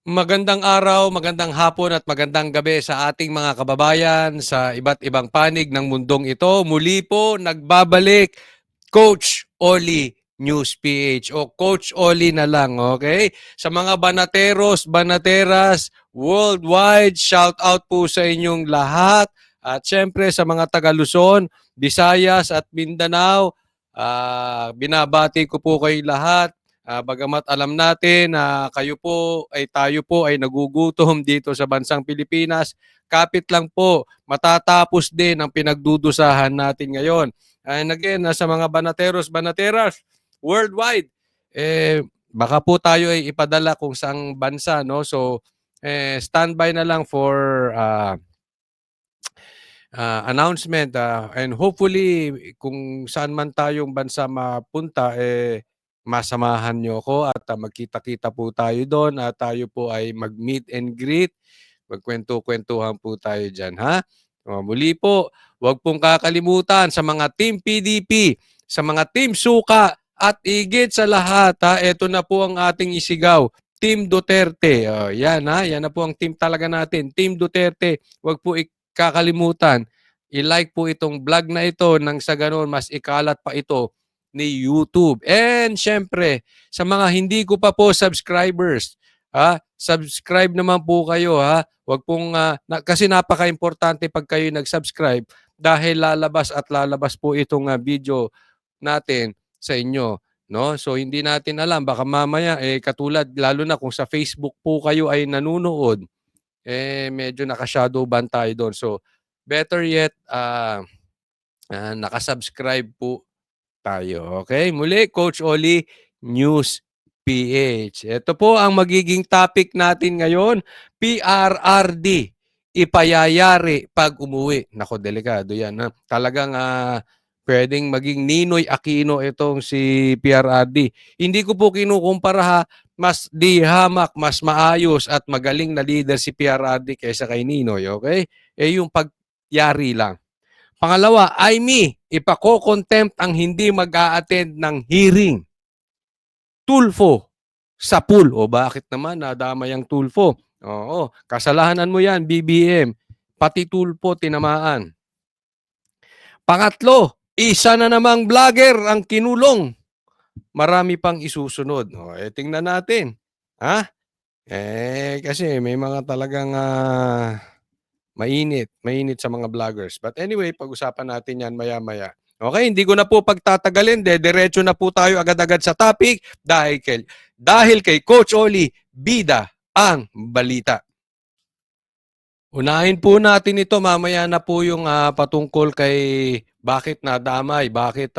Magandang araw, magandang hapon at magandang gabi sa ating mga kababayan sa iba't ibang panig ng mundong ito. Muli po nagbabalik Coach Oli News PH o Coach Oli na lang, okay? Sa mga banateros, banateras, worldwide, shout out po sa inyong lahat. At syempre sa mga taga Luzon, Visayas at Mindanao, binabati ko po kayo lahat. Bagamat alam natin na tayo po ay nagugutom dito sa bansang Pilipinas, kapit lang po, matatapos din ang pinagdudusahan natin ngayon. And again, sa mga banateros, banateras, worldwide, baka po tayo ay ipadala kung saang bansa, no? So, standby na lang for announcement and hopefully kung saan man tayong bansa mapunta masamahan niyo ako at magkita-kita po tayo doon at tayo po ay mag-meet and greet, magkwento-kwentuhan po tayo diyan, ha? Muli po, huwag pong kakalimutan sa mga team PDP, sa mga team Suka at higit sa lahat, ha, ito na po ang ating isigaw. Team Duterte. Yan, ha? Yan na po ang team talaga natin. Team Duterte. Huwag po kakalimutan, i-like po itong vlog na ito nang sa ganoon mas ikalat pa ito ni YouTube. And syempre, sa mga hindi ko pa po subscribers, subscribe naman po kayo, ha. Wag pong kasi napaka-importante pag kayo nag-subscribe dahil lalabas po itong video natin sa inyo, no? So hindi natin alam baka mamaya katulad lalo na kung sa Facebook po kayo ay nanonood, medyo naka-shadow ban tayo doon. So, better yet, nakasubscribe po tayo. Okay? Muli, Coach Oli, News PH. Ito po ang magiging topic natin ngayon, PRRD. Ipayayari pag umuwi. Nako, delikado yan. Ha? Talagang pwedeng maging Ninoy Aquino itong si PRRD. Hindi ko po kinukumpara, ha. Mas di hamak, mas maayos at magaling na leader si PRRD kaysa kay Ninoy, okay? Yung pagyari lang. Pangalawa, ipako-contempt ang hindi mag-a-attend ng hearing. Tulfo sa pool. O bakit naman nadamay ang Tulfo? Oo, kasalanan mo yan, BBM. Pati Tulfo tinamaan. Pangatlo, isa na namang vlogger ang kinulong. Marami pang isusunod. Tingnan natin. Ha? Kasi may mga talagang mainit sa mga vloggers. But anyway, pag-usapan natin yan maya-maya. Okay, hindi ko na po pagtatagalin. Diretso na po tayo agad-agad sa topic dahil kay Coach Oli, bida ang balita. Unahin po natin ito, mamaya na po yung patungkol kay bakit nadamay, bakit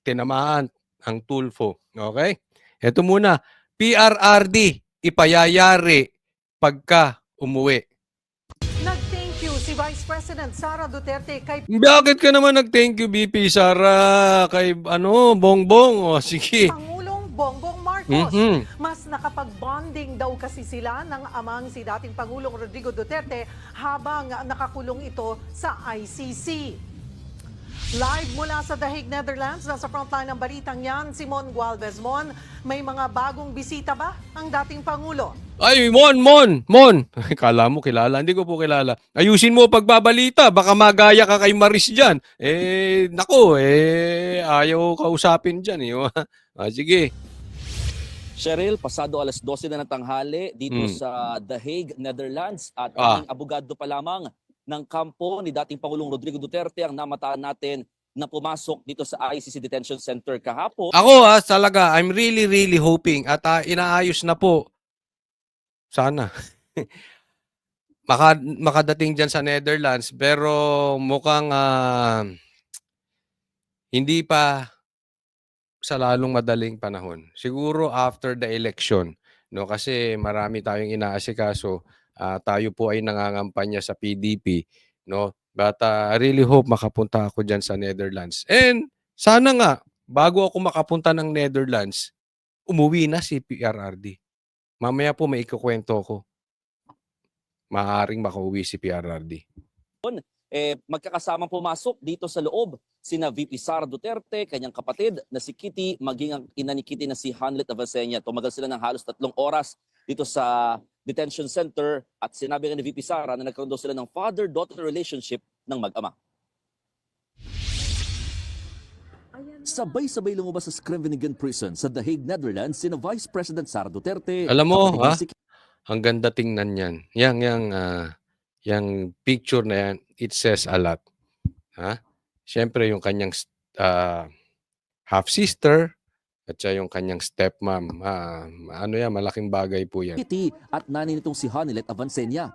tinamaan ang Tulfo. Okay? Ito muna, PRRD, ipayayari pagka umuwi. Nag-thank you si Vice President Sara Duterte kay Bakit ka naman nag-thank you, BP Sara, kay Bongbong? O, sige. Pangulong Bongbong Marcos. Mas nakapag-bonding daw kasi sila ng amang si dating Pangulong Rodrigo Duterte habang nakakulong ito sa ICC. Live mula sa The Hague, Netherlands, nasa frontline ng balitang yan, Simon Gualvez. Mon, may mga bagong bisita ba ang dating Pangulo? Ay, Mon! Kala mo kilala, hindi ko po kilala. Ayusin mo pagbabalita, baka magaya ka kay Maris dyan. Nako, ayaw kausapin dyan. Sige. Cheryl, pasado alas 12 na ng tanghali dito sa The Hague, Netherlands at kaming abogado pa lamang ng kampo ni dating Pangulong Rodrigo Duterte ang namataan natin na pumasok dito sa ICC Detention Center kahapon. Ako talaga, I'm really hoping at inaayos na po. Sana. Makadating dyan sa Netherlands pero mukhang hindi pa sa lalong madaling panahon. Siguro after the election, no, kasi marami tayong inaasikaso. Tayo po ay nangangampanya sa PDP, no. But I really hope makapunta ako diyan sa Netherlands. And sana nga bago ako makapunta ng Netherlands, umuwi na si PRRD. Mamaya po may ikukuwento ko. Maaaring makauwi si PRRD. magkakasamang pumasok dito sa loob sina VP Sara Duterte, kanyang kapatid na si Kitty, maging ang ina ni Kitty na si Hanlet Avacenia. Tumagal sila ng halos 3 oras dito sa detention center at sinabi nga ni VP Sara na nagkaroon daw sila ng father-daughter relationship ng mag-ama. Sabay-sabay lumabas sa Scheveningen Prison sa The Hague, Netherlands, sina Vice President Sara Duterte. Alam mo, kapatid niya si ang ganda tingnan yan. Yang picture na yan, it says a lot. Siyempre yung kanyang half-sister at siya yung kanyang stepmom. Malaking bagay po yan. Kitty at nanay nitong si Hanlet Avancenia.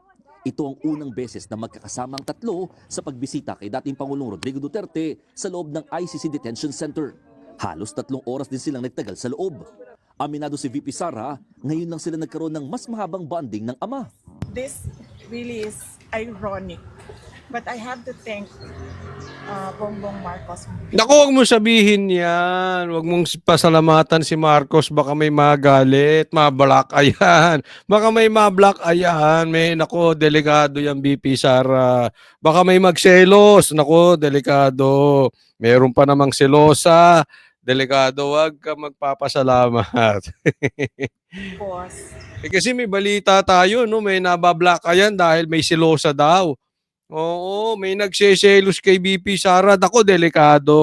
Ito ang unang beses na magkakasama ang tatlo sa pagbisita kay dating Pangulong Rodrigo Duterte sa loob ng ICC Detention Center. Halos 3 oras din silang nagtagal sa loob. Aminado si VP Sara, ngayon lang sila nagkaroon ng mas mahabang bonding ng ama. This really is ironic, but I have to thank Bongbong Marcos. Naku, huwag mo sabihin yan. Huwag mong pasalamatan si Marcos. Baka may magalit, mablock ayan. Baka may mablock ayan. Naku, delikado yan, BP Sara. Baka may magselos. Naku, delikado. Meron pa namang selosa. Delikado, huwag ka magpapasalamat. Boss. Kasi may balita tayo, no? May nabablock ayan dahil may selosa daw. Oo, may nagseselos kay BP Sara. Dako, delikado.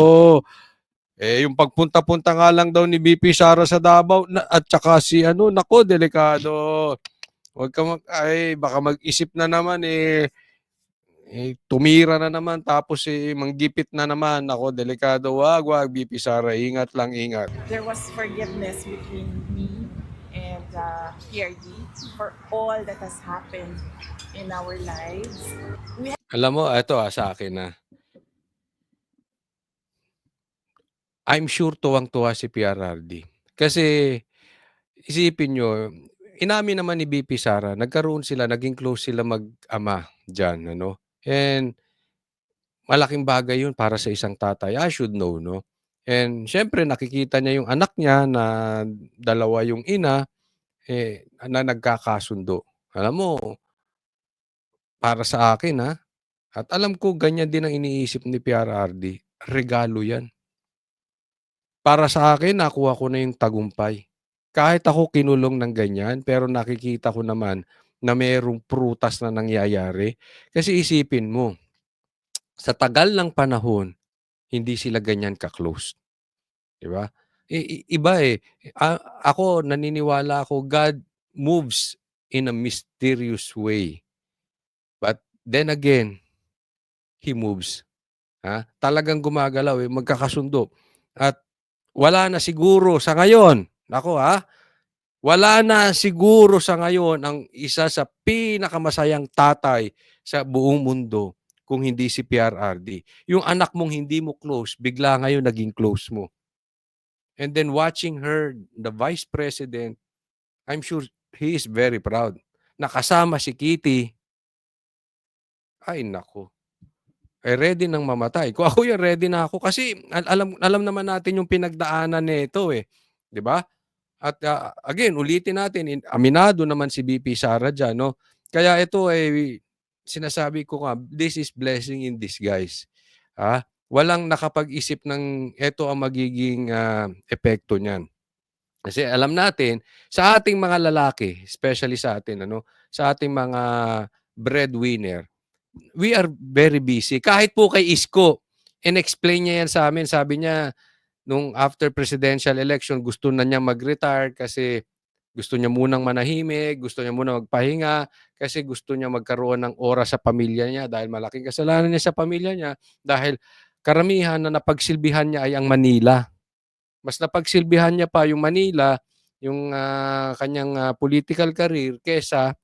Yung pagpunta-punta nga lang daw ni BP Sara sa Davao at saka si nako, delikado. Huwag ka baka mag-isip na naman tumira na naman tapos manggipit na naman. Nako, delikado. Wag, BP Sara. Ingat lang, ingat. There was forgiveness between me and PRD for all that has happened in our lives. Alam mo, ito sa akin I'm sure tuwang-tuwa si PRRD. Kasi isipin nyo, inamin naman ni BP Sara, naging close sila mag-ama dyan, And malaking bagay yun para sa isang tatay. I should know, no? And syempre, nakikita niya yung anak niya na dalawa yung ina, na nagkakasundo. Alam mo, para sa akin, at alam ko ganyan din ang iniisip ni PRRD, regalo yan. Para sa akin, nakuha ko na yung tagumpay. Kahit ako kinulong ng ganyan, pero nakikita ko naman na mayroong prutas na nangyayari. Kasi isipin mo, sa tagal ng panahon, hindi sila ganyan ka-close. Diba? Iba ako, naniniwala ako, God moves in a mysterious way. But then again, He moves. Talagang gumagalaw, magkakasundo. At wala na siguro sa ngayon, wala na siguro sa ngayon ang isa sa pinakamasayang tatay sa buong mundo kung hindi si PRRD. Yung anak mong hindi mo close, bigla ngayon naging close mo. And then watching her, the Vice President, I'm sure he is very proud. Nakasama si Kitty. Ay, nako. Ready nang mamatay. Kung ako yan, ready na ako. Kasi alam naman natin yung pinagdaanan nito 'di ba? At again, ulitin natin, aminado naman si BP Sara dyan, no? Kaya ito sinasabi ko nga, this is blessing in disguise. Walang nakapag-isip ng ito ang magiging epekto niyan. Kasi alam natin, sa ating mga lalaki, especially sa atin, sa ating mga breadwinner, we are very busy. Kahit po kay Isko, in-explain niya yan sa amin. Sabi niya, nung after presidential election, gusto na niya mag-retire kasi gusto niya munang manahimik, gusto niya munang magpahinga, kasi gusto niya magkaroon ng oras sa pamilya niya dahil malaking kasalanan niya sa pamilya niya dahil karamihan na napagsilbihan niya ay ang Manila. Mas napagsilbihan niya pa yung Manila, yung kanyang political career kesa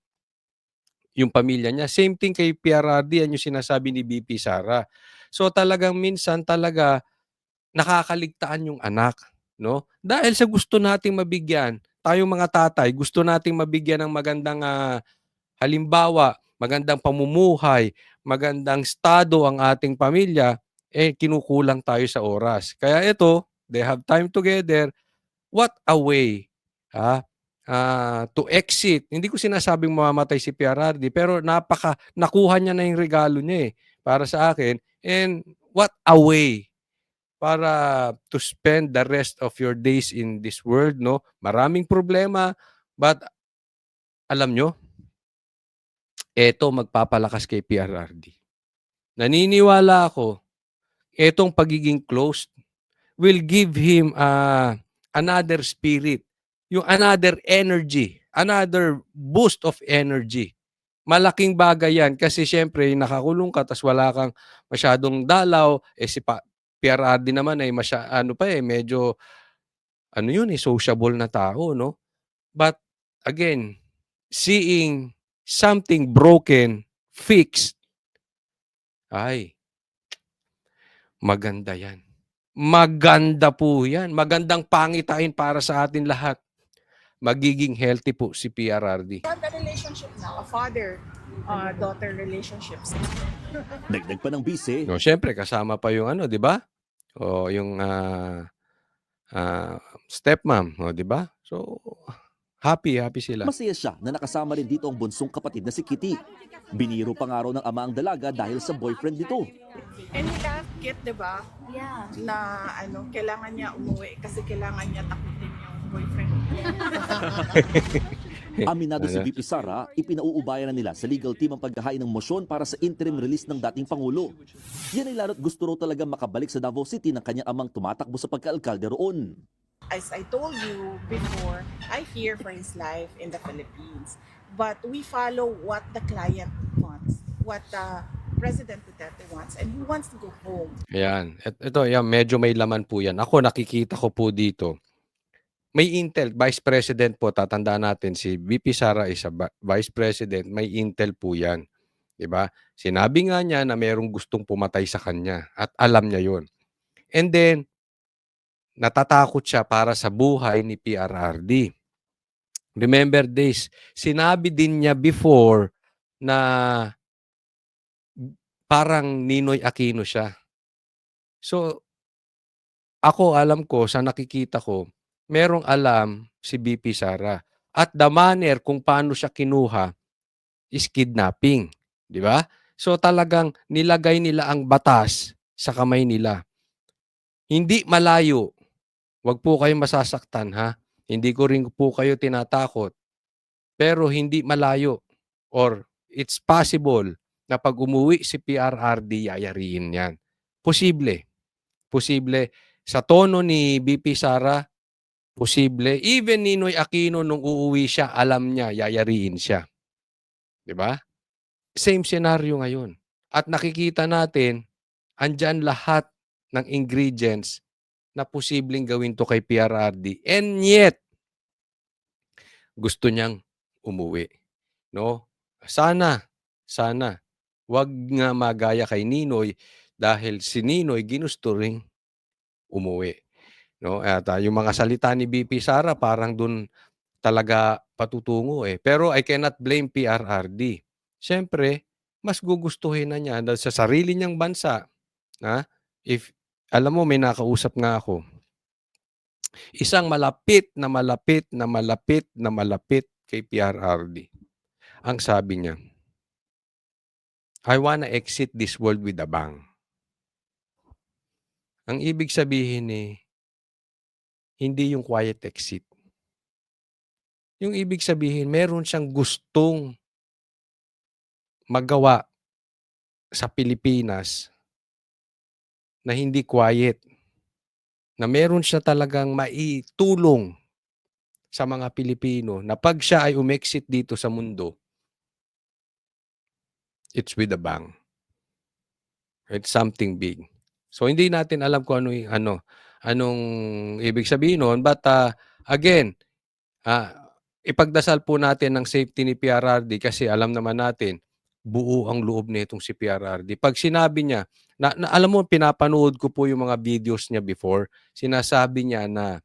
yung pamilya niya. Same thing kay PRRD, yan yung sinasabi ni BP Sara. So talagang minsan talaga nakakaligtaan yung anak, no? Dahil sa gusto nating mabigyan, tayong mga tatay, gusto nating mabigyan ng magandang halimbawa, magandang pamumuhay, magandang estado ang ating pamilya, kinukulang tayo sa oras. Kaya ito, they have time together. What a way, to exit. Hindi ko sinasabing mamamatay si PRRD, pero nakuha niya na yung regalo niya para sa akin, and what a way para to spend the rest of your days in this world, 'no? Maraming problema, but alam nyo, eto magpapalakas kay PRRD. Naniniwala ako, etong pagiging closed will give him another spirit, yung another energy, another boost of energy. Malaking bagay yan kasi siyempre nakakulong ka tas wala kang masyadong dalaw, si PRRD naman ay ano pa medyo ano yun sociable na tao, no? But again, seeing something broken, fixed, ay, maganda yan. Maganda po yan. Magandang pangitain para sa atin lahat. Magiging healthy po si PRRD. We have a relationship now, a father-daughter relationships. Dagdag pa ng bise, No, syempre kasama pa yung ano, 'di ba? O yung stepmom, o 'di ba? So happy sila. masaya siya na nakasama rin dito ang bunsong kapatid na si Kitty. Biniro pa nga raw ng ama ang dalaga dahil sa boyfriend nito. And he can't get, di ba? Yeah. Na kailangan niya umuwi kasi kailangan niya takutin yung boyfriend. Aminado si VP Sara, ipinauubayan na nila sa legal team ang paghahain ng motion para sa interim release ng dating Pangulo. Yan ay lalo't gusto raw talaga makabalik sa Davao City ng kanyang amang tumatakbo sa pagkaalkalde roon. As I told you before, I fear for his life in the Philippines. But we follow what the client wants, what President Duterte wants, and he wants to go home. Ayan. Ito, yan, medyo may laman po yan. Ako, nakikita ko po dito. May intel, Vice President po, tatandaan natin, si VP Sara is a Vice President, may intel po yan. Diba? Sinabi nga niya na mayroong gustong pumatay sa kanya at alam niya yon. And then, natatakot siya para sa buhay ni PRRD. Remember this, sinabi din niya before na parang Ninoy Aquino siya. So, ako alam ko, sa nakikita ko, merong alam si VP Sara. At the manner kung paano siya kinuha is kidnapping. Di ba? So talagang nilagay nila ang batas sa kamay nila. Hindi malayo. Huwag po kayong masasaktan, ha? Hindi ko rin po kayo tinatakot. Pero hindi malayo. Or it's possible na pag umuwi si PRRD, yayariin yan. Posible. Posible. Sa tono ni VP Sara, posible. Even Ninoy Aquino nung uuwi siya, alam niya, yayariin siya. 'Di ba? Same scenario ngayon. At nakikita natin, andyan lahat ng ingredients na posibleng gawin to kay PRRD. And yet, gusto niyang umuwi. No? Sana, wag nga magaya kay Ninoy dahil si Ninoy ginusto ring umuwi. No? At yung mga salita ni VP Sara parang dun talaga patutungo eh. Pero I cannot blame PRRD. Siyempre, mas gugustuhin na niya dahil sa sarili niyang bansa. Ha? If, alam mo, may nakausap nga ako. Isang malapit kay PRRD. Ang sabi niya, I wanna exit this world with a bang. Ang ibig sabihin hindi yung quiet exit. Yung ibig sabihin, meron siyang gustong magawa sa Pilipinas na hindi quiet. Na meron siya talagang maitulong sa mga Pilipino na pag siya ay umexit dito sa mundo, it's with a bang. It's something big. So hindi natin alam kung anong ibig sabihin noon, but again, ipagdasal po natin ng safety ni PRRD kasi alam naman natin buo ang loob nitong si PRRD. Pag sinabi niya, alam mo, pinapanood ko po yung mga videos niya before, sinasabi niya na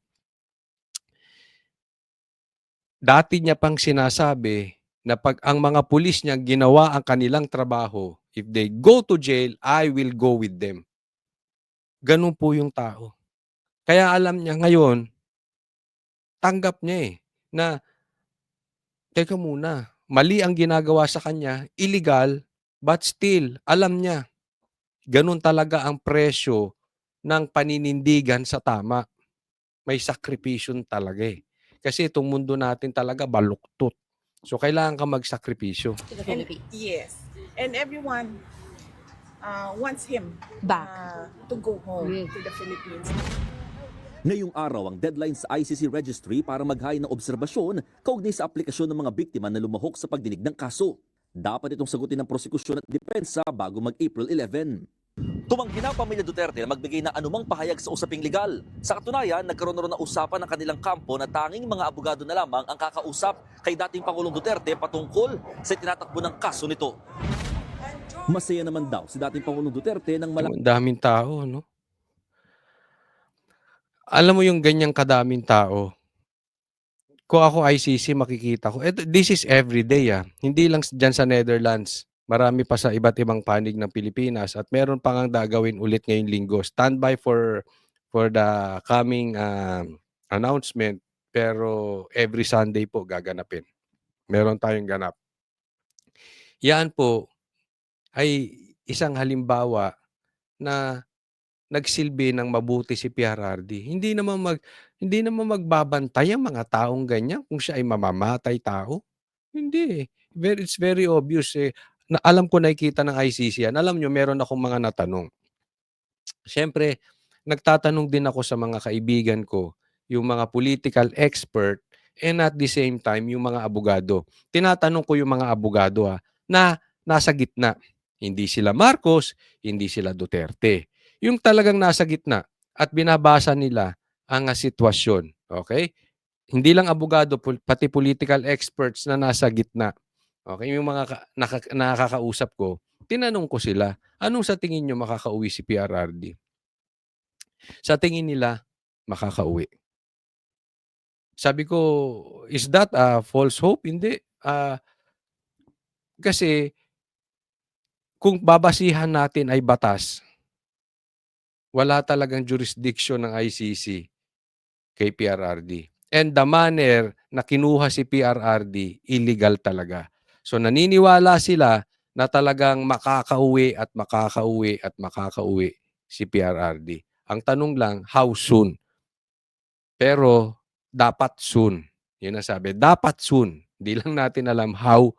dati niya pang sinasabi na pag ang mga pulis niya ginawa ang kanilang trabaho, if they go to jail, I will go with them. Ganun po yung tao. Kaya alam niya ngayon, tanggap niya na teka muna, mali ang ginagawa sa kanya, illegal, but still, alam niya Gano'n talaga ang presyo ng paninindigan sa tama. May sakripisyon talaga, eh. Kasi itong mundo natin talaga baluktot. So, kailangan ka magsakripisyo. To the Philippines. Yes. And everyone wants him Back. to go home to the Philippines. Ngayong araw ang deadline sa ICC registry para maghain ng obserbasyon kaugnay sa aplikasyon ng mga biktima na lumahok sa pagdinig ng kaso. Dapat itong sagutin ng prosekusyon at depensa bago mag-April 11. Tumanggi na ang pamilya Duterte na magbigay ng anumang pahayag sa usaping legal. Sa katunayan, nagkaroon na rin ng usapan ng kanilang kampo na tanging mga abogado na lamang ang kakausap kay dating Pangulong Duterte patungkol sa tinatakbo ng kaso nito. Masaya naman daw si dating Pangulong Duterte ng Ang daming tao, no? Alam mo yung ganyang kadaming tao, kung ako ICC makikita ko, this is everyday, hindi lang diyan sa Netherlands. Marami pa sa iba't ibang panig ng Pilipinas at meron pa ngang gagawin ulit ngayong linggo. Standby for the coming announcement, pero every Sunday po gaganapin. Meron tayong ganap. Yan po ay isang halimbawa na nagsilbi ng mabuti si PRRD. Hindi naman magbabantay ang mga taong ganyan kung siya ay mamamatay tao. Hindi, eh. It's very obvious, eh. Na alam ko nakikita ng ICC yan. Alam niyo meron akong mga natanong. Siyempre, nagtatanong din ako sa mga kaibigan ko, yung mga political expert and at the same time yung mga abogado. Tinatanong ko yung mga abogado na nasa gitna. Hindi sila Marcos, hindi sila Duterte. Yung talagang nasa gitna at binabasa nila ang sitwasyon. Okay? Hindi lang abogado, pati political experts na nasa gitna. Okay? Yung mga nakakausap ko, tinanong ko sila, anong sa tingin nyo makakauwi si PRRD? Sa tingin nila, makakauwi. Sabi ko, is that a false hope? Hindi. Kasi kung babasihan natin ay batas, wala talagang jurisdiction ng ICC kay PRRD. And the manner na kinuha si PRRD, illegal talaga. So naniniwala sila na talagang makakauwi at makakauwi at makakauwi si PRRD. Ang tanong lang, how soon? Pero dapat soon. Yun ang sabi. Dapat soon. Hindi lang natin alam how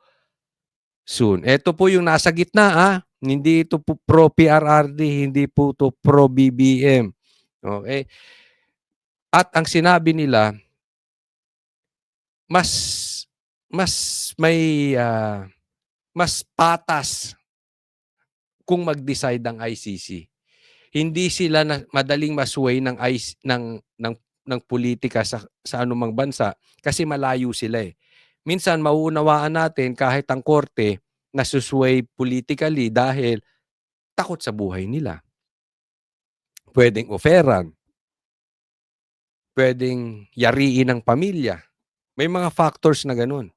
soon. Ito po yung nasa gitna. Hindi ito po pro PRRD, hindi po ito pro BBM. Okay? At ang sinabi nila, mas patas kung mag-decide ang ICC. Hindi sila madaling masway ng politika sa anumang bansa kasi malayo sila, eh. Minsan mauunawaan natin kahit ang korte nasusway politically dahil takot sa buhay nila. Pwedeng oferan, pwedeng yariin ng pamilya. May mga factors na ganun.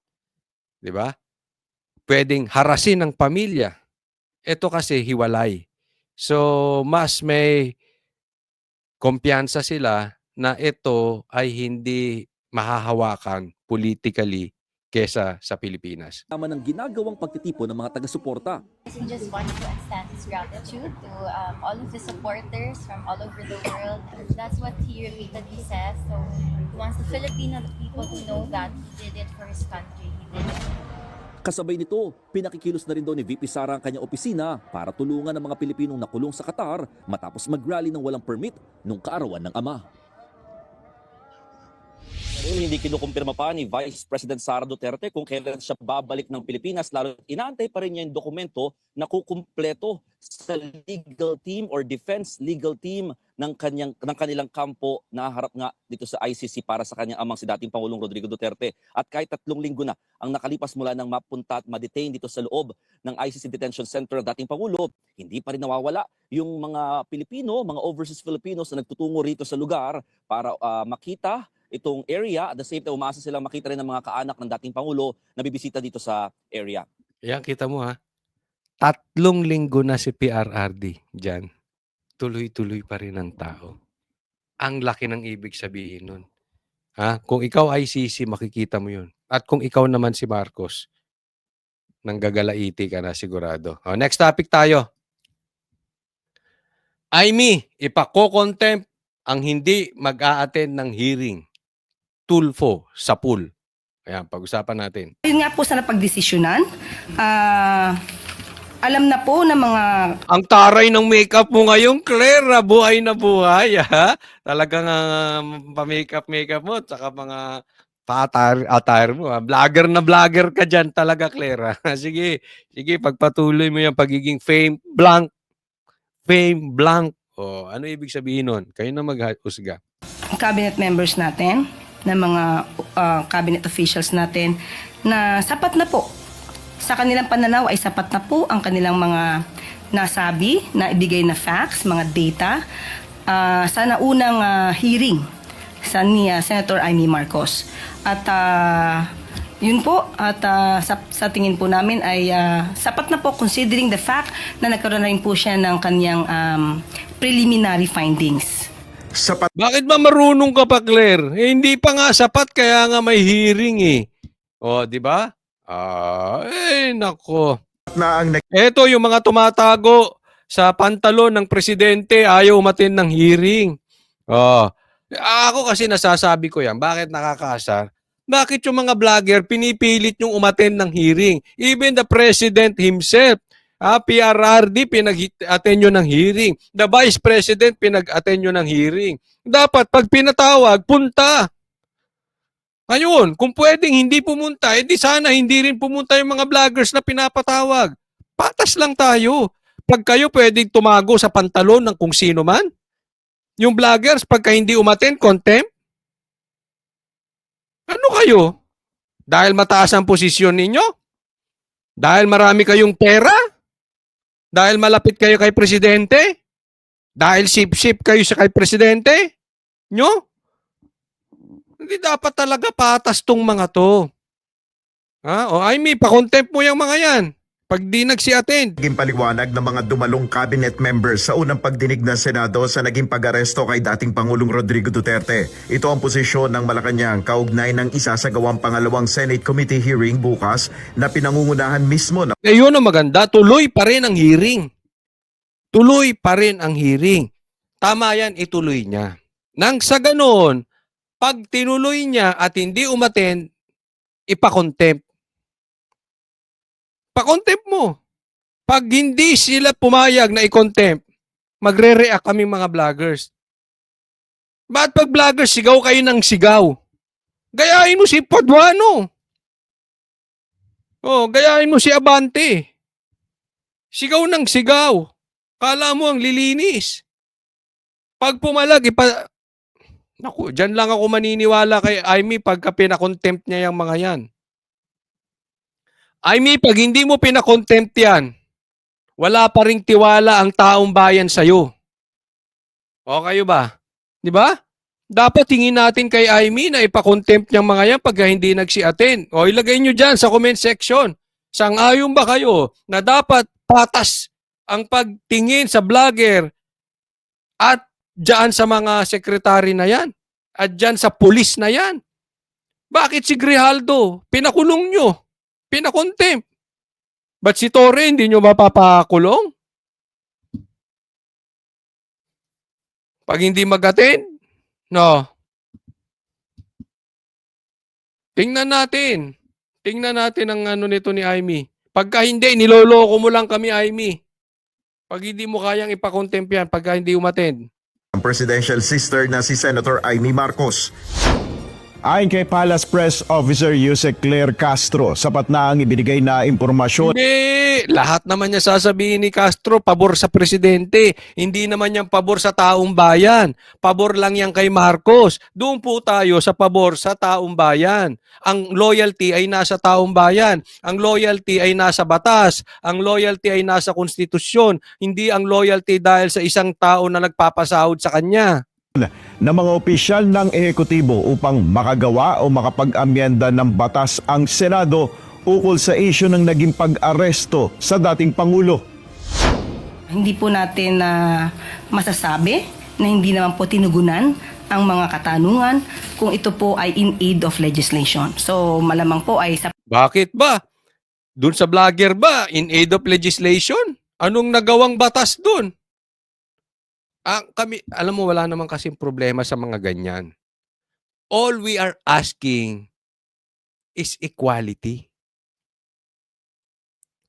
'Di ba? Pwedeng harasin ng pamilya. Ito kasi hiwalay. So, mas may kumpiyansa sila na ito ay hindi mahahawakan politically kesa sa Pilipinas. Tama ng ginagawang pagtitipon ng mga taga-suporta. He just wants to extend his gratitude to all of the supporters from all over the world. That's what he repeatedly says. So he wants the Filipino people to know that he did it for his country. He did it. Kasabay nito, pinakikilos na rin daw ni VP Sara ang kanyang opisina para tulungan ang mga Pilipinong nakulong sa Qatar matapos mag-rally ng walang permit nung kaarawan ng ama. Hindi kinukumpirma pa ni Vice President Sara Duterte kung kailan siya babalik ng Pilipinas, lalo inaantay pa rin niya yung dokumento na kukumpleto sa legal team or defense legal team ng kanilang kampo na harap nga dito sa ICC para sa kanyang amang si dating Pangulong Rodrigo Duterte. At kahit 3 linggo na ang nakalipas mula nang mapunta at ma-detain dito sa loob ng ICC Detention Center ng dating Pangulo, hindi pa rin nawawala yung mga Pilipino, mga overseas Filipinos na nagtutungo rito sa lugar para makita itong area. At the same time, umaasa silang makita rin ng mga kaanak ng dating Pangulo na bibisita dito sa area. Yan, kita mo 3 linggo na si PRRD dyan. Tuloy-tuloy pa rin ang tao. Ang laki ng ibig sabihin nun. Kung ikaw ICC, makikita mo yun. At kung ikaw naman si Marcos, nanggagalaiti ka na sigurado. Next topic tayo. Aimee, ipako-contempt ang hindi mag-a-attend ng hearing. Tulfo sa pool. Ayan, pag-usapan natin. Yun nga po sa napagdesisyonan. Alam na po ng mga Ang taray ng makeup mo ngayon, Claire, buhay na buhay, ha? Talagang pa-makeup mo, tsaka mga pa-attire mo. Vlogger na vlogger ka dyan talaga, Claire. Sige, sige, pagpatuloy mo yung pagiging fame blank. Fame blank. O, ano ibig sabihin nun? Kayo na mag-husga. cabinet members natin, ng mga cabinet officials natin, na sapat na po. Sa kanilang pananaw ay sapat na po ang kanilang mga nasabi, na ibigay na facts, mga data, sa naunang hearing sa ni Senator Amy Marcos. At yun po, at sa tingin po namin ay sapat na po considering the fact na nagkaroon na rin po siya ng kanyang preliminary findings. Bakit ba marunong ka pa, Claire? Eh, hindi pa nga sapat, kaya nga may hearing eh. O, di ba? Nako. Eto yung mga tumatago sa pantalon ng presidente, ayaw umattend ng hearing. Ako kasi nasasabi ko yan, bakit nakakasar? Bakit yung mga vlogger pinipilit yung umattend ng hearing? Even the president himself, PRRD, pinag-attend nyo ng hearing. The vice president, pinag-attend nyo ng hearing. Dapat, pag pinatawag, punta. Ayun, kung pwedeng hindi pumunta, edi sana hindi rin pumunta yung mga vloggers na pinapatawag. Patas lang tayo. Pag kayo pwedeng tumago sa pantalon ng kung sino man, yung vloggers, pagka hindi umattend, contempt? Ano kayo? Dahil mataas ang posisyon ninyo? Dahil marami kayong pera? Dahil malapit kayo kay presidente? Dahil sip-sip kayo sa kay presidente? Nyo? Hindi dapat talaga patas tong mga to. Aimee, pa-contempt mo yung mga yan. Pag di nagsi-attend. Naging paliwanag ng mga dumalong cabinet members sa unang pagdinig ng Senado sa naging pag-aresto kay dating Pangulong Rodrigo Duterte. Ito ang posisyon ng Malacanang kaugnay ng isasagawang pangalawang Senate Committee hearing bukas na pinangungunahan mismo ng Yun ang maganda, tuloy pa rin ang hearing. Tuloy pa rin ang hearing. Tama yan, ituloy niya. Nang sa ganoon, pag tinuloy niya at hindi umattend, ipa-contempt. Pa-contempt mo. Pag hindi sila pumayag na i-contempt, magre-react kami mga vloggers. Ba't pag vloggers, sigaw kayo ng sigaw? Gayahin mo si Paduano. Gayahin mo si Abante. Sigaw ng sigaw. Kala mo ang lilinis. Pag pumalag, naku, dyan lang ako maniniwala kay Aimee pagka pinakontempt niya yung mga yan. Aimee, pag hindi mo pinakontempt yan, wala pa ring tiwala ang taong bayan sa'yo. O kayo ba? Di ba? Dapat tingin natin kay Aimee na ipakontempt niyang mga yan pagka hindi nagsi-attend. O ilagay nyo dyan sa comment section. Sang-ayon ba kayo na dapat patas ang pagtingin sa vlogger at dyan sa mga sekretary na yan? At dyan sa pulis na yan? Bakit si Grijaldo? Pinakulong nyo. Pinakontempt. Ba't si Torre hindi nyo mapapakulong? Pag hindi mag-attend? No. Tingnan natin. Tingnan natin ang ano nito ni Aimee. Pagka hindi, niloloko mo lang kami, Aimee. Pag hindi mo kayang ipakontempt yan, pagka hindi umattend. ang presidential sister na si Senator Amy Marcos. Ayon kay Palace Press Officer Yusek Claire Castro, sapat na ang ibinigay na impormasyon. Hindi, lahat naman niya sasabihin ni Castro, pabor sa presidente. Hindi naman yan pabor sa taong bayan. Pabor lang yan kay Marcos. Doon po tayo sa pabor sa taong bayan. Ang loyalty ay nasa taong bayan. Ang loyalty ay nasa batas. Ang loyalty ay nasa konstitusyon. Hindi ang loyalty dahil sa isang tao na nagpapasahod sa kanya. ng mga opisyal ng ehekutibo upang makagawa o makapag-amyenda ng batas ang Senado ukol sa isyu ng naging pag-aresto sa dating Pangulo. Hindi po natin masasabi na hindi naman po tinugunan ang mga katanungan kung ito po ay in aid of legislation. So malamang po ay sa Bakit ba? Doon sa vlogger ba, in aid of legislation? Anong nagawang batas doon? Kami alam mo wala naman kasing problema sa mga ganyan. All we are asking is equality.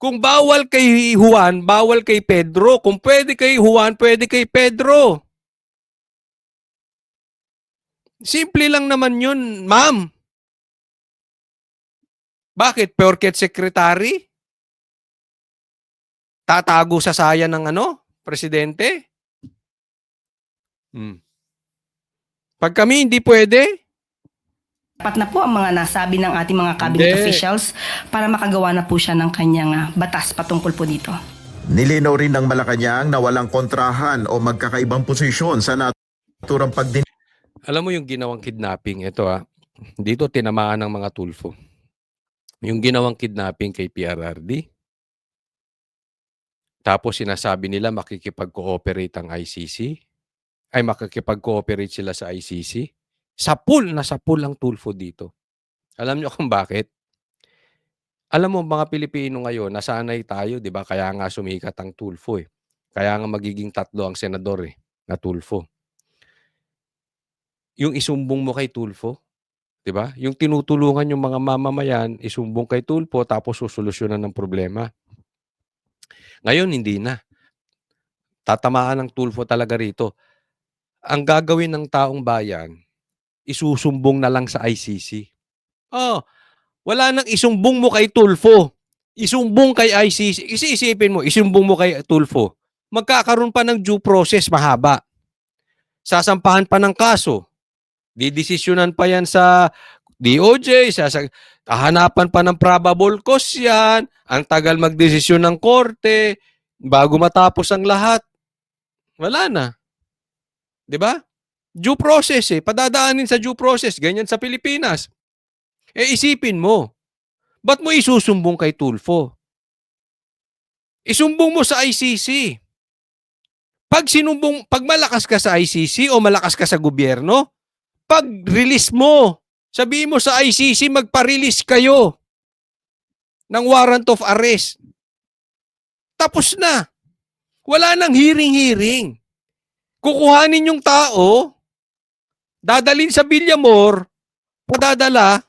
Kung bawal kay Juan, bawal kay Pedro. Kung pwede kay Juan, pwede kay Pedro. Simple lang naman yun, ma'am. Bakit? Porket secretary? Tatago sa saya ng presidente? Pag kami hindi pwede, Sapat na po ang mga nasabi ng ating mga cabinet Hindi. officials para makagawa na po siya ng kanyang batas patungkol po dito. Nilinaw rin ng Malacanang na walang kontrahan o magkakaibang posisyon sa naturang pagdinig alam mo yung ginawang kidnapping, ito dito tinamaan ng mga Tulfo. Yung ginawang kidnapping kay PRRD, tapos sinasabi nila makikipag-cooperate ang ICC, ay makikipag-cooperate sila sa ICC. Sa pool ang Tulfo dito. Alam niyo kung bakit? Alam mo mga Pilipino ngayon, nasanay tayo, 'di ba? Kaya nga sumikat ang Tulfo eh. Kaya nga magiging 3 ang senador na Tulfo. Yung isumbong mo kay Tulfo, 'di ba? Yung tinutulungan yung mga mamamayan, isumbong kay Tulfo tapos sosolusyonan ng problema. Ngayon hindi na. Tatamaan ng Tulfo talaga rito. Ang gagawin ng taong bayan, isusumbong na lang sa ICC. Wala nang isumbong mo kay Tulfo. Isumbong kay ICC. Isipin mo, isumbong mo kay Tulfo. Magkakaroon pa ng due process mahaba. Sasampahan pa ng kaso. Didesisyonan pa yan sa DOJ, hahanapan pa ng probable cause yan, ang tagal magdesisyon ng korte, bago matapos ang lahat. Wala na. 'Di ba? Due process padadaanin sa due process, ganyan sa Pilipinas. Isipin mo, ba't mo isusumbong kay Tulfo? Isumbong mo sa ICC. Pag malakas ka sa ICC o malakas ka sa gobyerno, pag-release mo, sabihin mo sa ICC, magpa-release kayo ng warrant of arrest. Tapos na. Wala nang hearing-hearing. Kukuhanin yung tao, dadalhin sa Villamor, padadala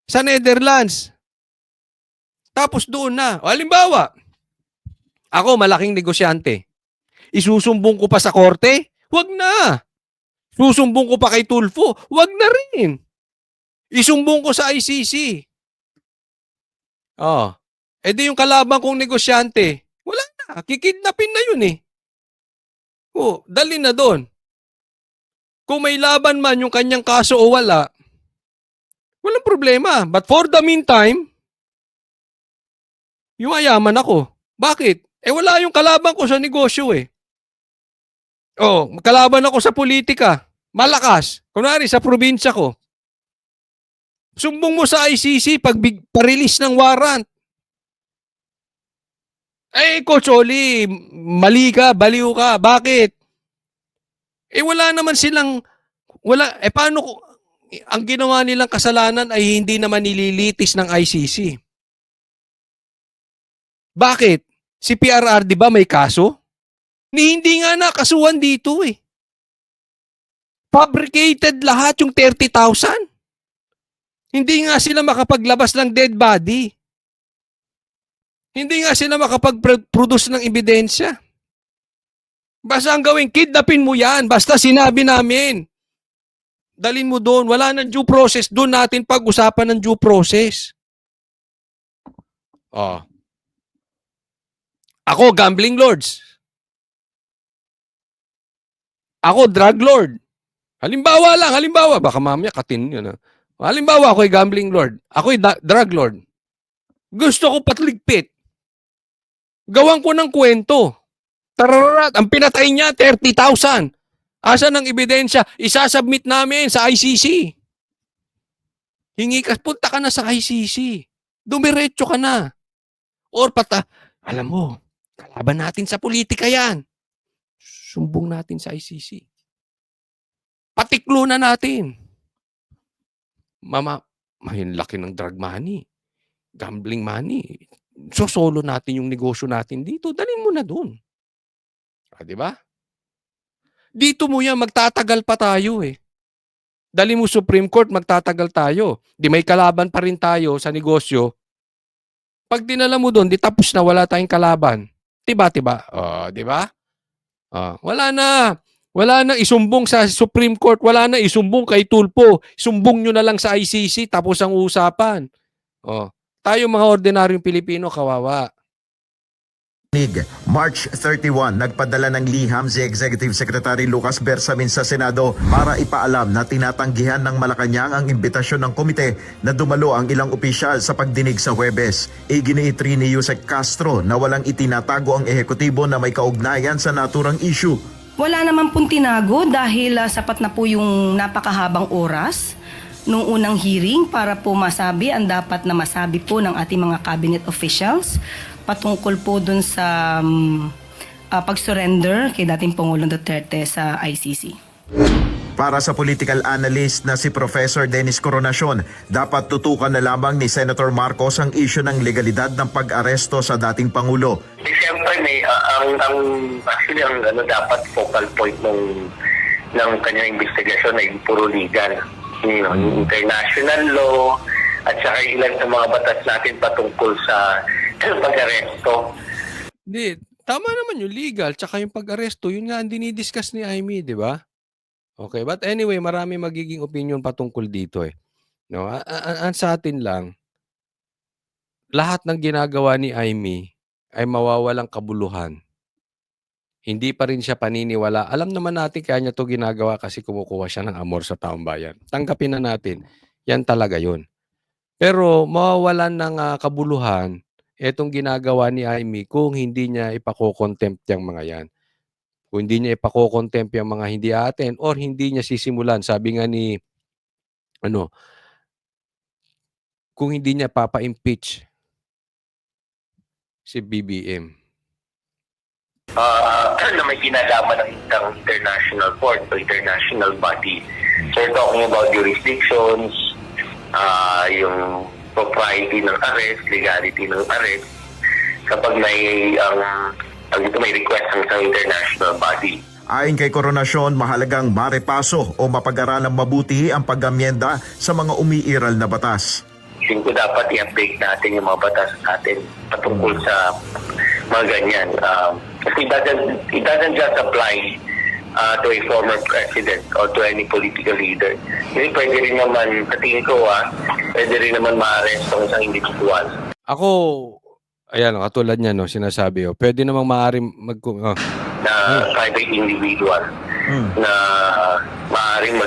sa Netherlands. Tapos doon na. Halimbawa, ako malaking negosyante. Isusumbong ko pa sa korte? Wag na. Susumbong ko pa kay Tulfo? Wag na rin. Isumbong ko sa ICC. Di yung kalaban kong negosyante, wala na. Kikidnapin na yun dali na doon. Kung may laban man yung kanyang kaso o wala, walang problema. But for the meantime, yumayaman ako. Bakit? Wala yung kalaban ko sa negosyo kalaban ako sa politika. Malakas. Kunwari sa probinsya ko. Sumbong mo sa ICC pag pa-release ng warrant. Coach Oli, mali ka, baliw ka. Bakit? Wala naman silang, paano ang ginawa nilang kasalanan ay hindi naman nililitis ng ICC? Bakit? Si PRRD ba may kaso? Hindi nga nakasuhan dito Fabricated lahat yung 30,000. Hindi nga sila makapaglabas ng dead body. Hindi nga sila makapag-produce ng ebidensya. Basta ang gawin, kidnapin mo yan. Basta sinabi namin. Dalin mo doon. Wala nang due process. Doon natin pag-usapan ng due process. Ako, gambling lords. Ako, drug lord. Halimbawa, baka mamaya katin yun. Halimbawa, ako'y gambling lord. Ako'y drug lord. Gusto ko patligpit. Gawan ko ng kwento. Tararat, ang pinatay niya, 30,000. Asan ang ebidensya? Isasubmit namin sa ICC. Punta ka na sa ICC. Dumiretso ka na. Or alam mo, kalaban natin sa politika yan. Sumbong natin sa ICC. Patiklo na natin. May laki ng drug money. Gambling money. Solo natin yung negosyo natin dito. Dalhin mo na doon. 'Di ba? Dito mo 'yan, magtatagal pa tayo, eh. Dali mo Supreme Court, magtatagal tayo. 'Di may kalaban pa rin tayo sa negosyo. 'Pag dinala mo do'n, 'di tapos na, wala tayong kalaban. Tiba-tiba, oh, 'di ba? Oh, wala na. Wala na isumbong sa Supreme Court, wala na isumbong kay Tulfo. Sumbong nyo na lang sa ICC, tapos ang usapan. Oh, tayo mga ordinaryong Pilipino, kawawa. March 31, nagpadala ng liham si Executive Secretary Lucas Bersamin sa Senado para ipaalam na tinatanggihan ng Malacanang ang imbitasyon ng komite na dumalo ang ilang opisyal sa pagdinig sa Huwebes. Iginiit rin ni Yusek Castro na walang itinatago ang ehekutibo na may kaugnayan sa naturang issue. Wala naman pong tinago dahil sapat na po yung napakahabang oras nung unang hearing para po masabi ang dapat na masabi po ng ating mga cabinet officials patungkol po dun sa pag-surrender kay dating Pangulong Duterte sa ICC. Para sa political analyst na si Professor Dennis Coronacion, dapat tutukan na lamang ni Senator Marcos ang issue ng legalidad ng pag-aresto sa dating Pangulo. Siyempre may actually ang dapat focal point ng kanyang investigasyon ay puro legal. Yung international law at saka ilan sa mga batas natin patungkol sa pag-aresto. Hindi, tama naman yung legal, tsaka yung pag-aresto, yun nga ang dinidiscuss ni Amy, di ba? Okay, but anyway, marami magiging opinion patungkol dito, eh. No, ang sa atin lang, lahat ng ginagawa ni Amy ay mawawalang kabuluhan. Hindi pa rin siya paniniwala. Alam naman natin kaya niya 'to ginagawa kasi kumukuha siya ng amor sa taong bayan. Tanggapin na natin, yan talaga yun. Pero mawawalan ng kabuluhan etong ginagawa ni Amy kung hindi niya ipako-contempt yang mga yan. Kung hindi niya ipako-contempt yang mga hindi aaten or hindi niya sisimulan, sabi nga ni kung hindi niya papa-impeach si BBM. Na may kinalaman ng international court o international body. So we're talking about jurisdictions, yung propriety ng arrest, legality ng arrest, kapag may may request ng isang international body. Ayon kay Coronacion, mahalagang marepaso o mapag-aralang mabuti ang pag-amyenda sa mga umiiral na batas. Tingin ko dapat i-update natin yung mga batas natin patungkol sa mga ganyan. Kasi it doesn't just apply to a former president or to any political leader. Kasi pwede rin naman, sa tingin ko, pwede rin naman ma-arrest ang isang individual. Ako, ayan, katulad niya, no, sinasabi, pwede namang maaaring Na private individual na maaaring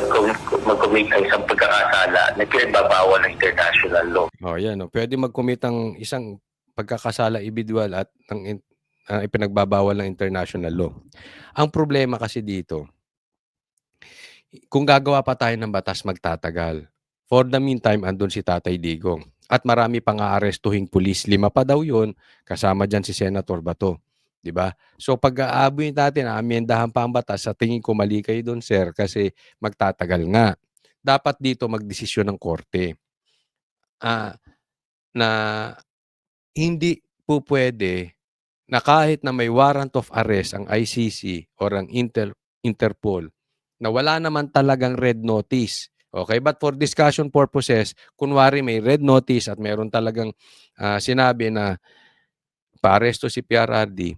mag-commit ng isang pagkakasala na pinagbabawal ng international law. yan, pwede mag-commit ang isang pagkakasala individual at ng ipinagbabawal ng international law. Ang problema kasi dito, kung gagawa pa tayo ng batas, magtatagal. For the meantime, andun si Tatay Digong. At marami pang aarestuhing pulis. 5 pa daw yun, kasama dyan si Senator Bato. Diba? So pag-aabuin natin, aamyendahan pa ang batas, sa tingin ko mali kayo doon, sir, kasi magtatagal nga. Dapat dito magdesisyon ng korte. Na hindi po pwede na kahit na may warrant of arrest ang ICC or ang Interpol, na wala naman talagang red notice. Okay, but for discussion purposes, kunwari may red notice at meron talagang sinabi na paaresto si PRRD,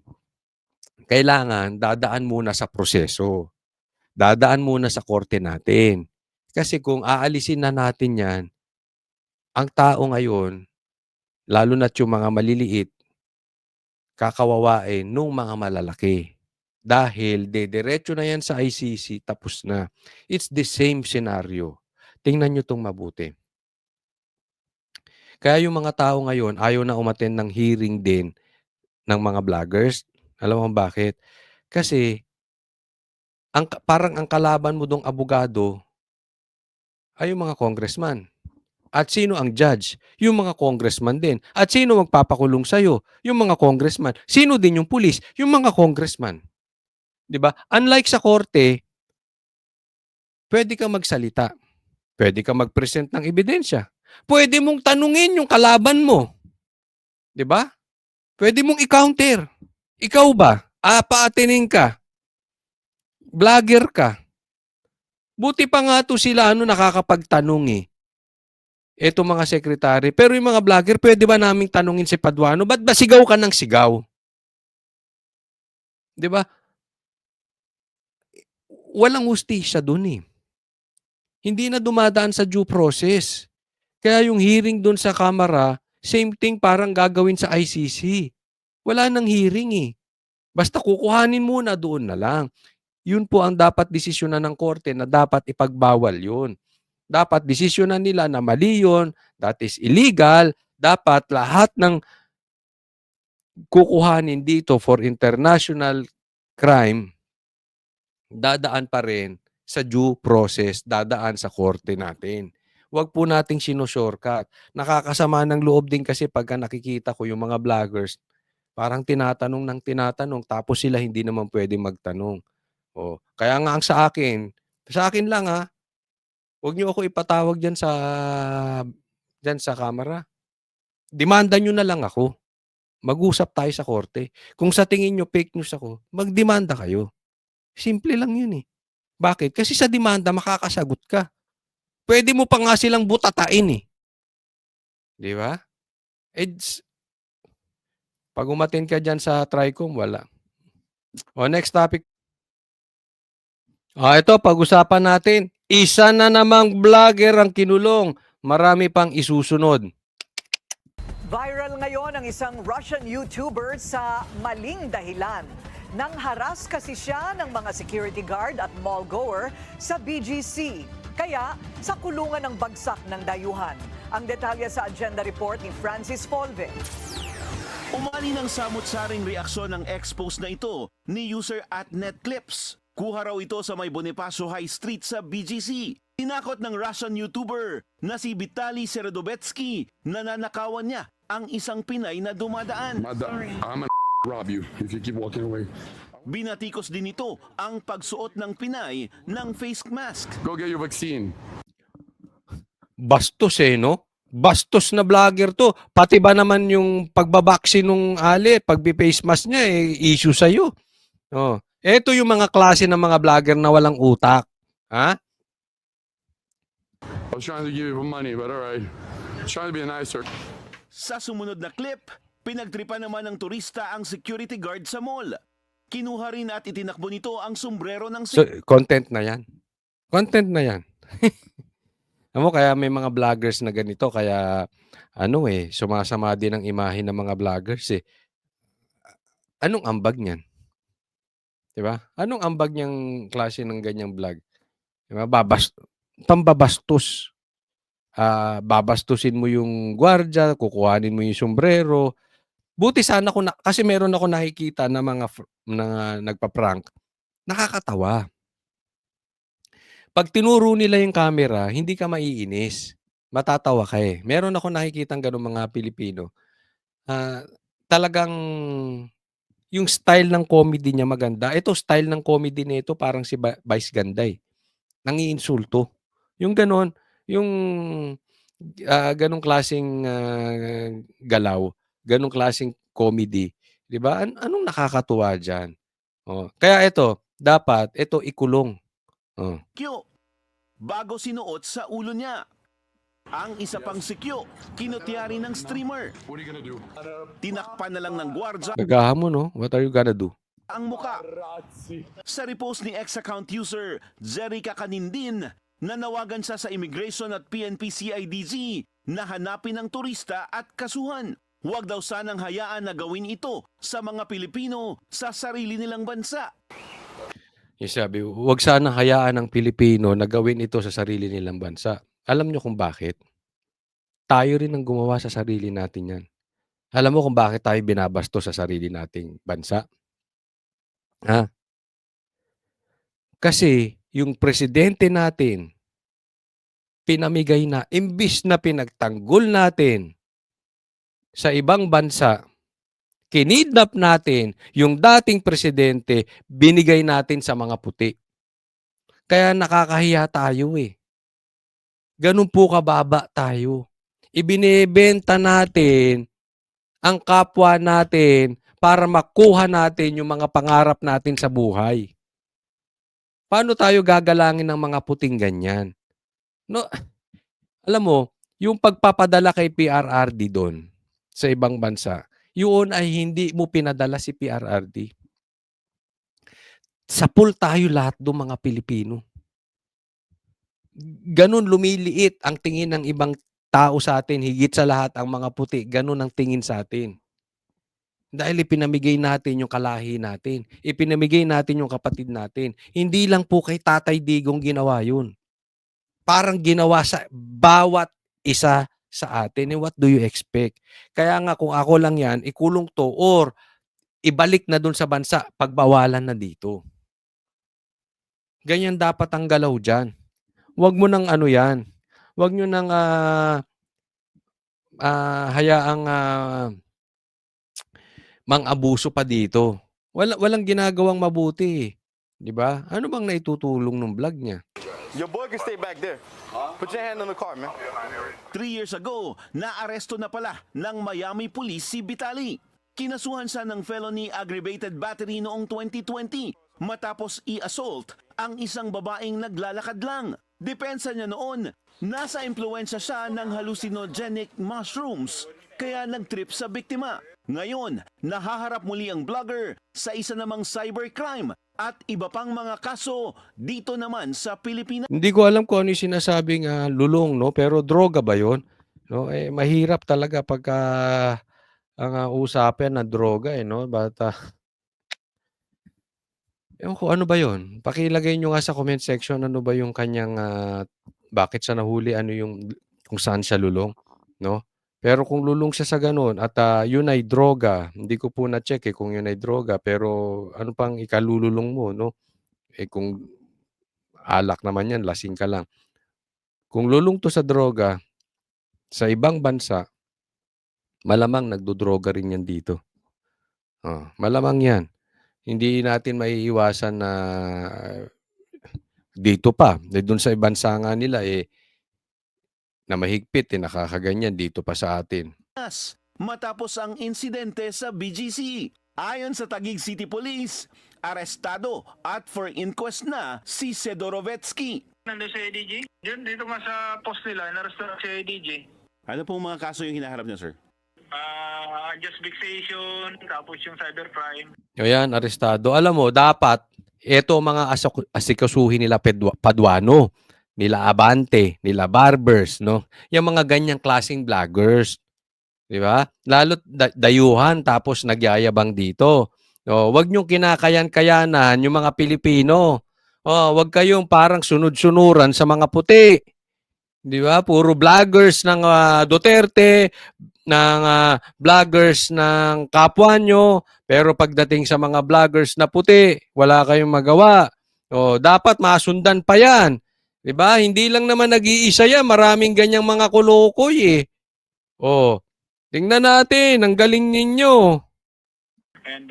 kailangan dadaan muna sa proseso. Dadaan muna sa korte natin. Kasi kung aalisin na natin yan, ang tao ngayon, lalo na yung mga maliliit, kakawawain nung mga malalaki. Dahil dediretso na yan sa ICC, tapos na. It's the same scenario. Tingnan nyo itong mabuti. Kaya yung mga tao ngayon, ayaw na umattend ng hearing din ng mga vloggers. Alam mo bakit? Kasi, parang ang kalaban mo dong abogado ay yung mga congressman. At sino ang judge? Yung mga congressman din. At sino magpapakulong sa'yo? Yung mga congressman. Sino din yung pulis? Yung mga congressman. Diba? Unlike sa korte, pwede kang magsalita. Pwede kang mag-present ng ebidensya. Pwede mong tanungin yung kalaban mo. Diba? Pwede mong i-counter. Ikaw ba? Paatinin ka. Vlogger ka. Buti pa nga 'to sila nakakapagtanong, eh. Eto mga sekretary. Pero yung mga vlogger, pwede ba naming tanungin si Paduano, ba't ba sigaw ka ng sigaw? 'Di ba? Walang hustisya dun, eh. Hindi na dumadaan sa due process. Kaya yung hearing dun sa Kamara, same thing parang gagawin sa ICC. Wala nang hearing, eh. Basta kukuhanin muna, doon na lang. Yun po ang dapat desisyonan ng korte na dapat ipagbawal yun. Dapat desisyonan nila na mali yun, that is illegal. Dapat lahat ng kukuhanin dito for international crime, dadaan pa rin sa due process, dadaan sa korte natin. Huwag po nating sino-shortcut. Nakakasama ng loob din kasi pagka nakikita ko yung mga vloggers, parang tinatanong ng tinatanong tapos sila hindi naman pwedeng magtanong. Oh, kaya nga ang sa akin lang huwag niyo ako ipatawag diyan sa kamera. Demanda niyo na lang ako. Mag-usap tayo sa korte. Kung sa tingin niyo fake news ako, magdemanda kayo. Simple lang 'yun, eh. Bakit? Kasi sa demanda makakasagot ka. Pwede mo pa nga silang butatain, eh. 'Di ba? Eds 'pag umattend ka diyan sa Tricom, wala. O next topic. Ito pag-usapan natin. Isa na namang vlogger ang kinulong. Marami pang isusunod. Viral ngayon ang isang Russian YouTuber sa maling dahilan. Nang haras kasi siya ng mga security guard at mall goer sa BGC. Kaya sa kulungan ng bagsak ng dayuhan. Ang detalye sa agenda report ni Francis Folve. Umani ng samut-saring reaksyon ng expose na ito ni user at NetClips. Kuha raw ito sa may Bonifacio High Street sa BGC. Tinakot ng Russian YouTuber na si Vitaly Seredovetsky na nanakawan niya ang isang Pinay na dumadaan. I'm gonna rob you if you keep walking away. Binatikos din ito ang pagsuot ng Pinay ng face mask. Go get your vaccine. Bastos no? Bastos na vlogger to. Pati ba naman yung pagbabaksin ng ali, pagbi-face mask niya, issue sa'yo. Oh. Ito yung mga klase ng mga vlogger na walang utak. Ha? I was trying to give you money, but alright. Trying to be nicer. Sa sumunod na clip, pinagtripan naman ng turista ang security guard sa mall. Kinuha rin at itinakbo nito ang sombrero ng So, content na yan. Content na yan. Alam mo, kaya may mga vloggers na ganito, kaya sumasama din ang imahe ng mga vloggers eh. Anong ambag niyan? 'Di ba? Anong ambag niyang klase ng ganyang vlog? 'Di ba? Pambabastos. Babastusin mo yung gwardiya, kukuhanin mo yung sombrero. Buti sana kasi meron ako nakikita na mga nagpa-prank. Nakakatawa. Pag tinuro nila yung camera, hindi ka maiinis. Matatawa ka eh. Meron ako nakikitang ganung mga Pilipino. Talagang yung style ng comedy niya maganda. Ito, style ng comedy nito parang si Vice Ganday. Nangiinsulto. Yung ganon, yung ganong klaseng galaw, ganong klaseng comedy. 'Di ba? Anong nakakatuwa diyan? Oh, kaya dapat ikulong. Oh. sikyo bago sinuot sa ulo niya. Ang isa pang sikyo, kinutiyari ng streamer. What are you gonna do? Tinakpan na lang ng gwardya Gagahan mo, no? What are you gonna do? ang muka. Sa repost ni ex-account user Jerica Kanindin, nanawagan siya sa Immigration at PNP CIDG na hanapin ang turista at kasuhan. Huwag daw sanang hayaan na gawin ito sa mga Pilipino sa sarili nilang bansa. Yung sabi, huwag sana hayaan ng Pilipino na gawin ito sa sarili nilang bansa. Alam nyo kung bakit? Tayo rin ang gumawa sa sarili natin yan. Alam mo kung bakit tayo binabasto sa sarili nating bansa? Kasi yung presidente natin, pinamigay na, imbis na pinagtanggol natin sa ibang bansa, kinidnap natin yung dating presidente, binigay natin sa mga puti. Kaya nakakahiya tayo eh. Ganun po kababa tayo. Ibinebenta natin ang kapwa natin para makuha natin yung mga pangarap natin sa buhay. Paano tayo gagalangin ng mga puting ganyan? No, alam mo, yung pagpapadala kay PRRD do'n sa ibang bansa, yun ay hindi mo pinadala si PRRD. Sapul tayo lahat do'n mga Pilipino. Gano'n lumiliit ang tingin ng ibang tao sa atin, higit sa lahat ang mga puti, gano'n ang tingin sa atin. Dahil ipinamigay natin yung kalahi natin, ipinamigay natin yung kapatid natin. Hindi lang po kay Tatay Digong ginawa yun. Parang ginawa sa bawat isa sa atin. What do you expect? Kaya nga kung ako lang yan, ikulong to or ibalik na dun sa bansa, pagbawalan na dito. Ganyan dapat ang galaw dyan. Huwag mo nang ano yan. Huwag nyo nang hayaang mang-abuso pa dito. Walang ginagawang mabuti, 'di ba? Ano bang naitutulong nung vlog niya? Your boy can stay back there. Put your hand on the car, man. 3 years ago, naaresto na pala ng Miami Police si Vitali. Kinasuhan siya ng felony aggravated battery noong 2020 matapos i-assault ang isang babaeng naglalakad lang. Depensa niya noon, nasa impluensya siya ng hallucinogenic mushrooms kaya nag-trip sa biktima. Ngayon, nahaharap muli ang vlogger sa isa namang cybercrime at iba pang mga kaso dito naman sa Pilipinas. Hindi ko alam kung ano yung sinasabing lulong, no? Pero droga ba yun? No? Mahirap talaga pagka ang usapan na droga, no? But, ewan ko, ano ba yun? Pakilagay nyo nga sa comment section ano ba yung kanyang, bakit siya nahuli, ano yung, kung saan siya lulong, no? Pero kung lulong siya sa ganun at yun ay droga, hindi ko po na-check kung yun ay droga, pero ano pang ikalululong mo, no? Kung alak naman yan, lasing ka lang. Kung lulong to sa droga, sa ibang bansa, malamang nagdodroga rin yan dito. Malamang yan. Hindi natin maiiwasan na dito pa, dun sa bansa nga nila, na mahigpit, nakakaganyan dito pa sa atin. Matapos ang insidente sa BGC. Ayon sa Taguig City Police, arestado at for inquest na si Sedorovetsky. Nandun sa ADG? Dito nga sa post nila, naresto si ADG. Ano pong mga kaso yung hinaharap niya, sir? Just fixation, tapos yung cybercrime. Ayan, arestado. Alam mo, dapat, eto mga asikasuhin nila Paduano, nila Abante, nila Barbers, no? Yung mga ganyang klaseng vloggers. Di ba? Lalo't dayuhan tapos nagyayabang dito. Wag niyong kinakayan-kayanan yung mga Pilipino. Wag kayong parang sunod-sunuran sa mga puti. Di ba? Puro vloggers ng Duterte, ng vloggers ng kapwa nyo, pero pagdating sa mga vloggers na puti, wala kayong magawa. Dapat masundan pa yan. Di ba? Hindi lang naman nag-iisa yan. Maraming ganyang mga kolokoy tingnan natin, ang galing ninyo. And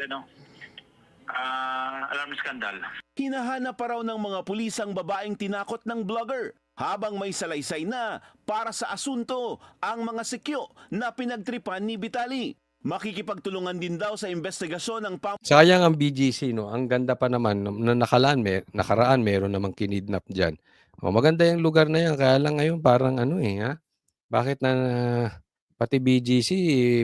alarm scandal. Hinahanap pa raw ng mga pulis ang babaeng tinakot ng vlogger habang may salaysay na para sa asunto ang mga sikyo na pinagtripan ni Vitali. Makikipagtulungan din daw sa investigasyon ng Sayang ang BGC, no? Ang ganda pa naman, na nakaraan meron namang kinidnap dyan. Maganda yung lugar na yan, kaya lang ngayon parang bakit na pati BGC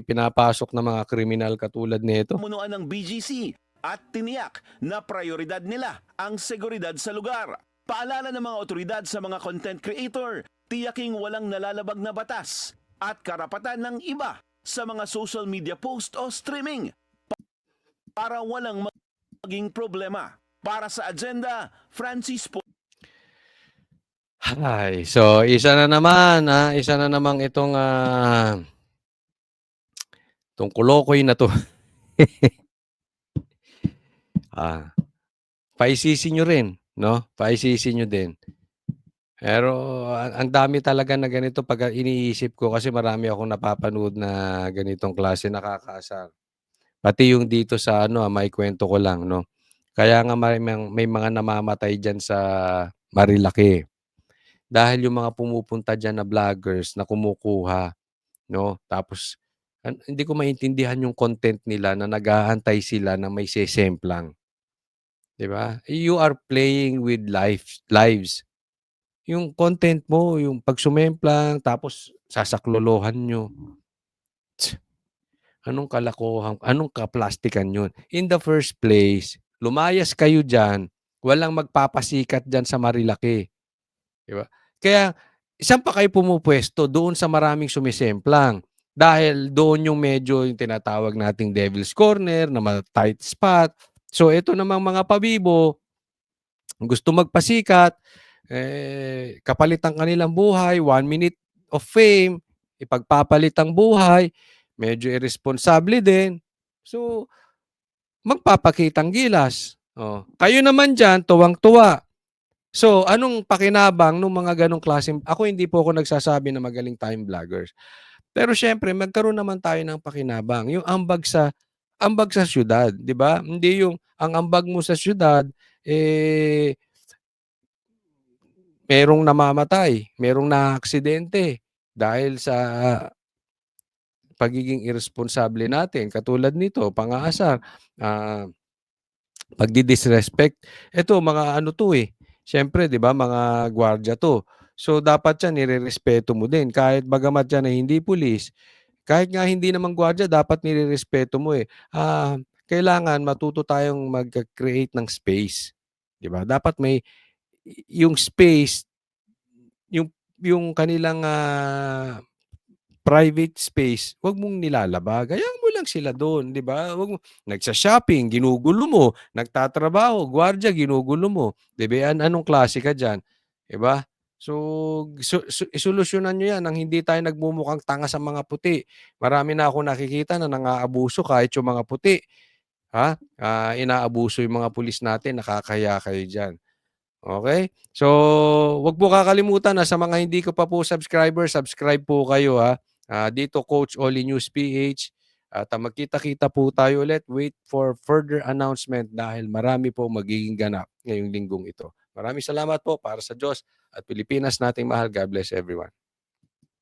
pinapasok ng mga kriminal katulad nito? Munuan ng BGC at tiniyak na prioridad nila ang seguridad sa lugar. Paalala ng mga otoridad sa mga content creator, tiyaking walang nalalabag na batas at karapatan ng iba sa mga social media post o streaming para walang maging problema. Para sa agenda, Francis Po. So isa na namang itong kolokoy na to. Paisisi nyo rin, no? Paisisi nyo din. Pero ang dami talaga na ganito pag iniisip ko kasi marami akong napapanood na ganitong klase, nakakaasar. Pati yung dito sa may kwento ko lang, no? Kaya nga may mga namamatay dyan sa Marilaki. Dahil yung mga pumupunta dyan na vloggers na kumukuha, no? Tapos, hindi ko maintindihan yung content nila na nag-aantay sila na may sesemplang. 'di ba? You are playing with lives. Yung content mo, yung pagsumemplang tapos sasaklolohan niyo. Anong kalokohan, anong kaplastikan yun? In the first place, lumayas kayo diyan, walang magpapasikat diyan sa Marilaki, 'di ba? Kaya saan pa kayo pumupuwesto? Doon sa maraming sumisemplang. Dahil doon yung medyo yung tinatawag nating devil's corner na tight spot. So ito namang mga pabibo, gusto magpasikat, kapalit ang kanilang buhay, 1 minute of fame, ipagpapalit ang buhay, medyo irresponsable din. So, magpapakitang gilas. Oh, kayo naman diyan tuwang-tuwa. So, anong pakinabang nung mga gano'ng klaseng ako hindi po ako nagsasabi na magaling tayong vloggers. Pero siyempre magkaroon naman tayo ng pakinabang, yung ambag sa siyudad, 'di ba? Hindi yung ang ambag mo sa siyudad, eh, merong namamatay, merong naaksidente dahil sa pagiging irresponsable natin. Katulad nito, pang-aasar, ah, pagdi-disrespect. Ito mga ano 'to, eh, siyempre 'di ba mga gwardiya 'to. So dapat yan nirerespeto mo din kahit bagamat yan ay hindi pulis, kahit nga hindi naman gwardiya dapat nirerespeto mo, eh. Kailangan matuto tayong mag-create ng space, 'di ba? Dapat may yung space, yung kanilang, private space, 'wag mong nilalabag. Hayaan mo lang sila do'n, 'di ba? Wag mo nagso-shopping, ginugulo mo, nagtatrabaho, gwardiya, ginugulo mo. 'Di ba, anong klase ka diyan, 'di ba? So, isolusyonan niyo 'yan nang hindi tayo nagmumukhang tanga sa mga puti. Marami na akong nakikita na nang-aabuso kahit yung mga puti, inaabuso yung mga pulis natin, nakakahiya kayo diyan. Okay. So, 'wag po kakalimutan na sa mga hindi ko pa po subscriber, subscribe po kayo, dito Coach Oli News PH at, magkita-kita po tayo ulit. Wait for further announcement dahil marami po magiging ganap ngayong linggong ito. Maraming salamat po para sa Diyos at Pilipinas nating mahal. God bless everyone.